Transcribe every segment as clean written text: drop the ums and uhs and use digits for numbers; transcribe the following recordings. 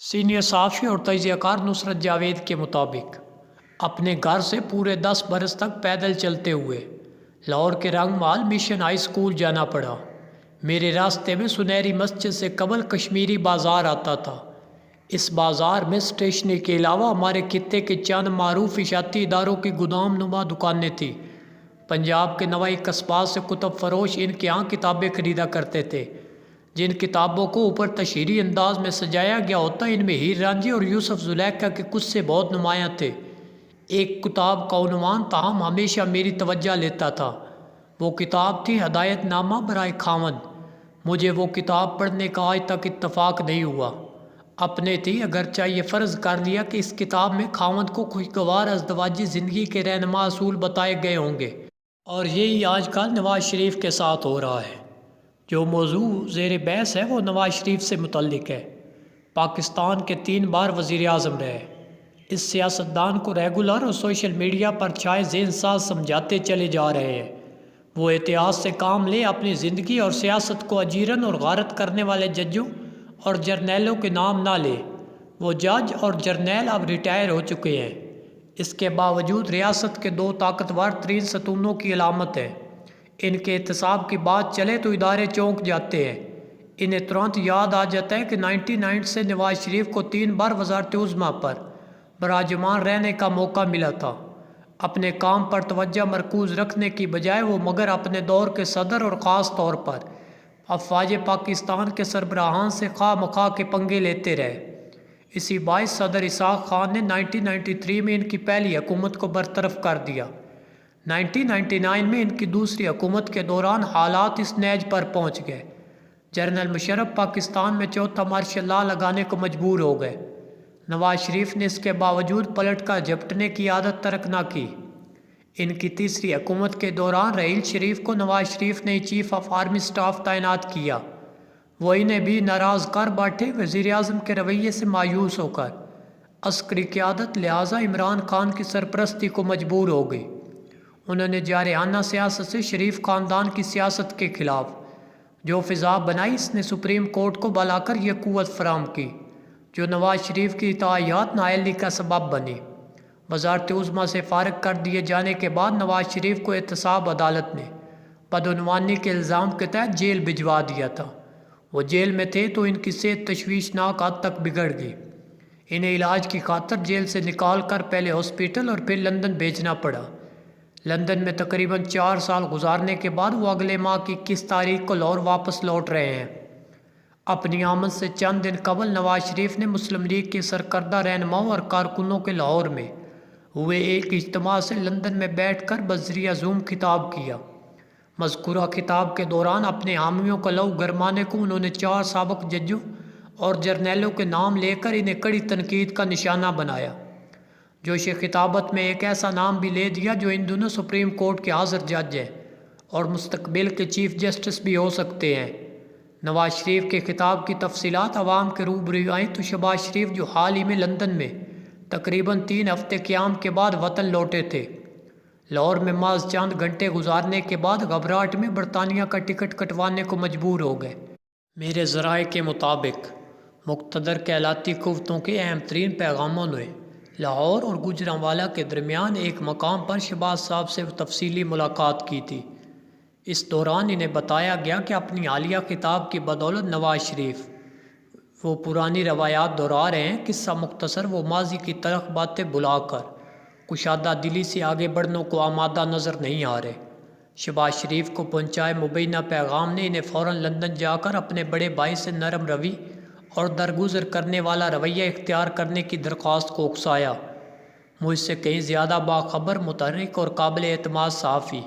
Senior صحافی اور تجزیہ کار نصرت جاوید کے مطابق اپنے گھر سے پورے 10 برس تک پیدل چلتے ہوئے لاہور کے رنگ محل مشن ہائی اسکول جانا پڑا۔ میرے راستے میں سنہری مسجد سے قبل کشمیری بازار آتا تھا۔ اس بازار میں اسٹیشنری کے علاوہ ہمارے خطے کے چند معروف اشاعتی اداروں کی گودام نما دکانیں تھیں۔ پنجاب کے نوائی قصبات سے کتب فروش ان کے یہاں کتابیں خریدا کرتے تھے۔ جن کتابوں کو اوپر تشہیری انداز میں سجایا گیا ہوتا ان میں ہیر رانجھی اور یوسف زلیخا کے قصے بہت نمایاں تھے۔ ایک کتاب کا عنوان تاہم ہمیشہ میری توجہ لیتا تھا۔ وہ کتاب تھی ہدایت نامہ برائے خاوند۔ مجھے وہ کتاب پڑھنے کا آج تک اتفاق نہیں ہوا۔ اپنے تھی، اگرچہ یہ فرض کر لیا کہ اس کتاب میں خاوند کو خوشگوار ازدواجی زندگی کے رہنما اصول بتائے گئے ہوں گے، اور یہی آج کل نواز شریف کے ساتھ ہو رہا ہے۔ جو موضوع زیر بحث ہے وہ نواز شریف سے متعلق ہے۔ پاکستان کے 3 بار وزیر اعظم رہے۔ اس سیاستدان کو ریگولر اور سوشل میڈیا پر چھائے ذہن ساز سمجھاتے چلے جا رہے ہیں۔ وہ احتیاط سے کام لے، اپنی زندگی اور سیاست کو اجیرن اور غارت کرنے والے ججوں اور جرنیلوں کے نام نہ لے۔ وہ جج اور جرنیل اب ریٹائر ہو چکے ہیں۔ اس کے باوجود ریاست کے 2 طاقتور ترین ستونوں کی علامت ہے۔ ان کے احتساب کی بات چلے تو ادارے چونک جاتے ہیں۔ انہیں ترنت یاد آ جاتا ہے کہ 99 سے نواز شریف کو 3 بار وزارت عظمیٰ پر براجمان رہنے کا موقع ملا تھا۔ اپنے کام پر توجہ مرکوز رکھنے کی بجائے وہ مگر اپنے دور کے صدر اور خاص طور پر افواج پاکستان کے سربراہان سے خواہ مخواہ کے پنگے لیتے رہے۔ اسی باعث صدر اسحاق خان نے 1993 میں ان کی پہلی حکومت کو برطرف کر دیا۔ 1999 میں ان کی دوسری حکومت کے دوران حالات اس نیج پر پہنچ گئے۔ جنرل مشرف پاکستان میں چوتھا مارشل لا لگانے کو مجبور ہو گئے۔ نواز شریف نے اس کے باوجود پلٹ کر جھپٹنے کی عادت ترک نہ کی۔ ان کی تیسری حکومت کے دوران رحیل شریف کو نواز شریف نے چیف آف آرمی اسٹاف تعینات کیا۔ وہ انہیں بھی ناراض کر بیٹھے۔ وزیر اعظم کے رویے سے مایوس ہو کر عسکری قیادت لہٰذا عمران خان کی سرپرستی کو مجبور ہو گئی۔ انہوں نے جارحانہ سیاست سے شریف خاندان کی سیاست کے خلاف جو فضا بنائی، اس نے سپریم کورٹ کو بلا کر یہ قوت فراہم کی جو نواز شریف کی اطاعت نااہلی کا سبب بنی۔ وزارت عظمیٰ سے فارغ کر دیے جانے کے بعد نواز شریف کو احتساب عدالت نے بدعنوانی کے الزام کے تحت جیل بھجوا دیا تھا۔ وہ جیل میں تھے تو ان کی صحت تشویشناک حد تک بگڑ گئی۔ انہیں علاج کی خاطر جیل سے نکال کر پہلے ہاسپٹل اور پھر لندن بھیجنا پڑا۔ لندن میں تقریباً 4 سال گزارنے کے بعد وہ اگلے ماہ کی 21 تاریخ کو لاہور واپس لوٹ رہے ہیں۔ اپنی آمد سے چند دن قبل نواز شریف نے مسلم لیگ کے سرکردہ رہنماؤں اور کارکنوں کے لاہور میں ہوئے ایک اجتماع سے لندن میں بیٹھ کر بذریعہ زوم خطاب کیا۔ مذکورہ خطاب کے دوران اپنے حامیوں کا لہو گرمانے کو انہوں نے 4 سابق ججوں اور جرنیلوں کے نام لے کر انہیں کڑی تنقید کا نشانہ بنایا۔ جوش خطابت میں ایک ایسا نام بھی لے دیا جو ان دنوں سپریم کورٹ کے حاضر جج ہیں اور مستقبل کے چیف جسٹس بھی ہو سکتے ہیں۔ نواز شریف کے خطاب کی تفصیلات عوام کے روبرو آئیں تو شہباز شریف جو حال ہی میں لندن میں تقریباً 3 ہفتے قیام کے بعد وطن لوٹے تھے، لاہور میں محض چند گھنٹے گزارنے کے بعد گھبراہٹ میں برطانیہ کا ٹکٹ کٹوانے کو مجبور ہو گئے۔ میرے ذرائع کے مطابق مقتدر کہلاتی قوتوں کے اہم ترین پیغاموں نے لاہور اور گوجرانوالہ کے درمیان ایک مقام پر شہباز صاحب سے تفصیلی ملاقات کی تھی۔ اس دوران انہیں بتایا گیا کہ اپنی حالیہ خطاب کی بدولت نواز شریف وہ پرانی روایات دہرا رہے ہیں۔ قصہ مختصر، وہ ماضی کی تلخ باتیں بھلا کر کشادہ دلی سے آگے بڑھنے کو آمادہ نظر نہیں آ رہے۔ شہباز شریف کو پہنچائے مبینہ پیغام نے انہیں فوراً لندن جا کر اپنے بڑے بھائی سے نرم روی اور درگزر کرنے والا رویہ اختیار کرنے کی درخواست کو اکسایا۔ مجھ سے کہیں زیادہ باخبر، متحرک اور قابل اعتماد صحافی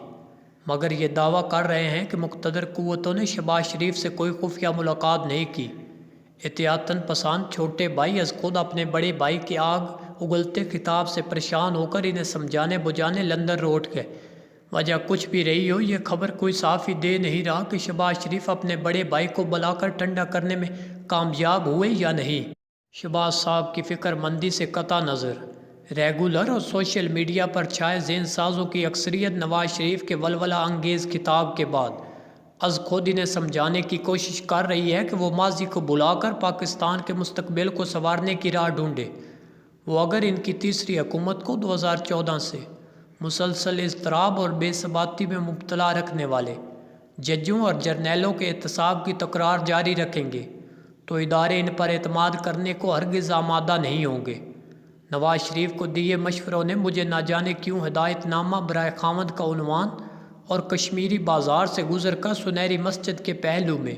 مگر یہ دعویٰ کر رہے ہیں کہ مقتدر قوتوں نے شہباز شریف سے کوئی خفیہ ملاقات نہیں کی۔ احتیاطاً پسند چھوٹے بھائی از خود اپنے بڑے بھائی کے آگ اگلتے خطاب سے پریشان ہو کر انہیں سمجھانے بجھانے لندن روٹ گئے۔ وجہ کچھ بھی رہی ہو، یہ خبر کوئی صحافی دے نہیں رہا کہ شہباز شریف اپنے بڑے بھائی کو بلا کر ٹھنڈا کرنے میں کامیاب ہوئے یا نہیں۔ شہباز صاحب کی فکر مندی سے قطع نظر ریگولر اور سوشل میڈیا پر چھائے ذہن سازوں کی اکثریت نواز شریف کے ولولہ انگیز خطاب کے بعد از خود انہیں سمجھانے کی کوشش کر رہی ہے کہ وہ ماضی کو بلا کر پاکستان کے مستقبل کو سنوارنے کی راہ ڈھونڈے۔ وہ اگر ان کی تیسری حکومت کو 2014 سے مسلسل اضطراب اور بے ثباتی میں مبتلا رکھنے والے ججوں اور جرنیلوں کے احتساب کی تکرار جاری رکھیں گے تو ادارے ان پر اعتماد کرنے کو ہرگز آمادہ نہیں ہوں گے۔ نواز شریف کو دیے مشوروں نے مجھے نہ جانے کیوں ہدایت نامہ برائے خاوند کا عنوان اور کشمیری بازار سے گزر کر سنہری مسجد کے پہلو میں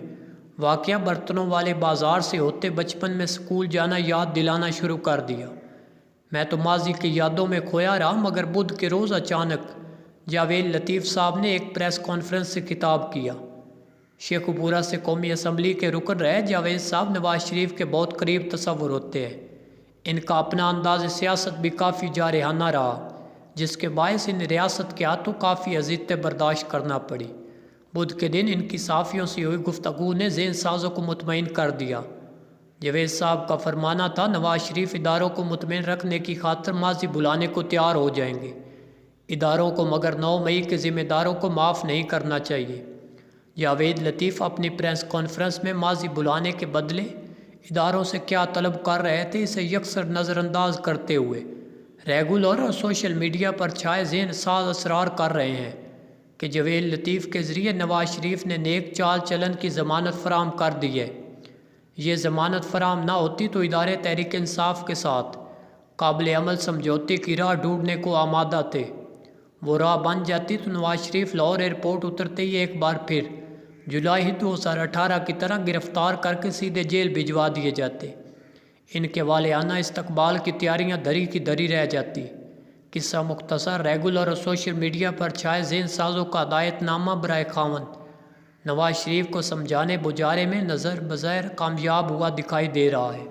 واقع برتنوں والے بازار سے ہوتے بچپن میں سکول جانا یاد دلانا شروع کر دیا۔ میں تو ماضی کی یادوں میں کھویا رہا، مگر بدھ کے روز اچانک جاوید لطیف صاحب نے ایک پریس کانفرنس سے خطاب کیا۔ شیخو پورہ سے قومی اسمبلی کے رکن رہے جاوید صاحب نواز شریف کے بہت قریب تصور ہوتے ہیں۔ ان کا اپنا انداز سیاست بھی کافی جارحانہ رہا، جس کے باعث ان ریاست کے ہاتھوں کافی اذیتیں برداشت کرنا پڑی۔ بدھ کے دن ان کی صحافیوں سے ہوئی گفتگو نے ذہن سازوں کو مطمئن کر دیا۔ جاوید صاحب کا فرمانا تھا، نواز شریف اداروں کو مطمئن رکھنے کی خاطر ماضی بلانے کو تیار ہو جائیں گے، اداروں کو، مگر 9 مئی کے ذمہ داروں کو معاف نہیں کرنا چاہیے۔ جاوید لطیف اپنی پریس کانفرنس میں ماضی بلانے کے بدلے اداروں سے کیا طلب کر رہے تھے اسے یکسر نظر انداز کرتے ہوئے ریگولر اور سوشل میڈیا پر چھائے ذہن ساز اصرار کر رہے ہیں کہ جاوید لطیف کے ذریعے نواز شریف نے نیک چال چلن کی ضمانت فراہم کر دی ہے۔ یہ ضمانت فراہم نہ ہوتی تو ادارے تحریک انصاف کے ساتھ قابل عمل سمجھوتے کی راہ ڈھونڈنے کو آمادہ تھے۔ وہ راہ بن جاتی تو نواز شریف لاہور ایئرپورٹ اترتے ہی ایک بار پھر جولائی 2018 کی طرح گرفتار کر کے سیدھے جیل بھجوا دیے جاتے۔ ان کے والہانہ استقبال کی تیاریاں دھری کی دھری رہ جاتی۔ قصہ مختصر، ریگولر اور سوشل میڈیا پر چھائے ذہن سازوں کا ہدایت نامہ برائے خاوند نواز شریف کو سمجھانے بجھانے میں نظر بظاہر کامیاب ہوا دکھائی دے رہا ہے۔